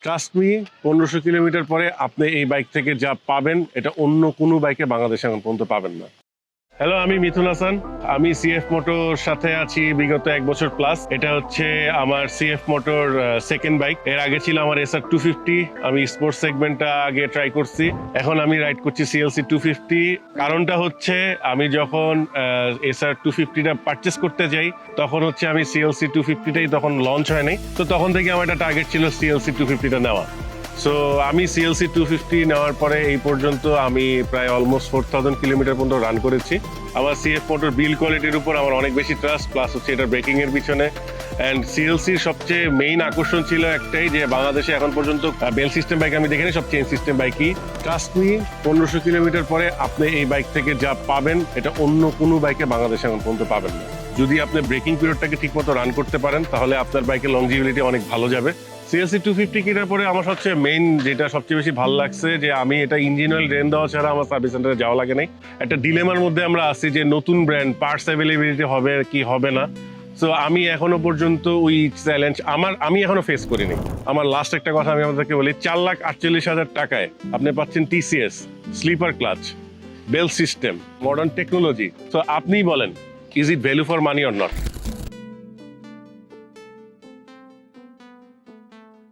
Trust me, 1500 kilometre পরে আপনি এই বাইক থেকে যা পাবেন এটা অন্য কোনো বাইকে বাংলাদেশে এখন পর্যন্ত পাবেন না। হ্যালো, আমি মিথুন হাসান। আমি সিএফ মোটর সাথে আছি বিগত 1 বছর প্লাস। এটা হচ্ছে আমার সিএফ মোটর সেকেন্ড বাইক। এর আগে ছিল আমার এসআর 250। আমি স্পোর্টস সেগমেন্টটা আগে ট্রাই করছি, এখন আমি রাইড করছি সিএলসি 250। কারণটা হচ্ছে আমি যখন এসআর 250টা পারচেস করতে যাই তখন হচ্ছে আমি সিএলসি 250টাই তখন লঞ্চ হয় নাই, তো তখন থেকে আমার একটা টার্গেট ছিল সিএলসি 250টা নেওয়া। সো আমি সিএলসি 250 নেওয়ার পরে এই পর্যন্ত আমি প্রায় অলমোস্ট 4000 কিলোমিটার পর্যন্ত রান করেছি। আমার সিএফ মোটর বিল্ড কোয়ালিটির উপর আমার অনেক বেশি ট্রাস্ট, প্লাস হচ্ছে এটা ব্রেকিং এর পিছনে। অ্যান্ড সিএলসির সবচেয়ে মেইন আকর্ষণ ছিল একটাই, যে বাংলাদেশে এখন পর্যন্ত বেল সিস্টেম বাইক আমি দেখিনি, সব চেইন সিস্টেম বাইকই। ট্রাস্ট মি, 1500 কিলোমিটার পরে আপনি এই বাইক থেকে যা পাবেন এটা অন্য কোনো বাইকে বাংলাদেশে এখন পর্যন্ত পাবেন না। যদি আপনি ব্রেকিং পিরিয়ডটাকে ঠিকমতো রান করতে পারেন তাহলে আপনার বাইকের লংজিবিলিটি অনেক ভালো যাবে। সিএলসি 250 কেনার পরে আমার সবচেয়ে মেইন যেটা সবচেয়ে বেশি ভালো লাগছে যে আমি এটা ইঞ্জিন অয়েল ড্রেন দেওয়া ছাড়া আমার সার্ভিস সেন্টারে যাওয়া লাগে নাই। একটা ডিলেমার মধ্যে আমরা আছি যে নতুন ব্র্যান্ড, পার্টস অ্যাভেলেবিলিটি হবে কি হবে না। সো আমি এখনো পর্যন্ত ওই চ্যালেঞ্জ আমি এখনো ফেস করিনি। আমার লাস্ট একটা কথা আমি আপনাদেরকে বলি, 4,48,000 টাকায় আপনি পাচ্ছেন TCS, slipper clutch, bell system, modern technology. So আপনিই বলেন, is it value for money or not?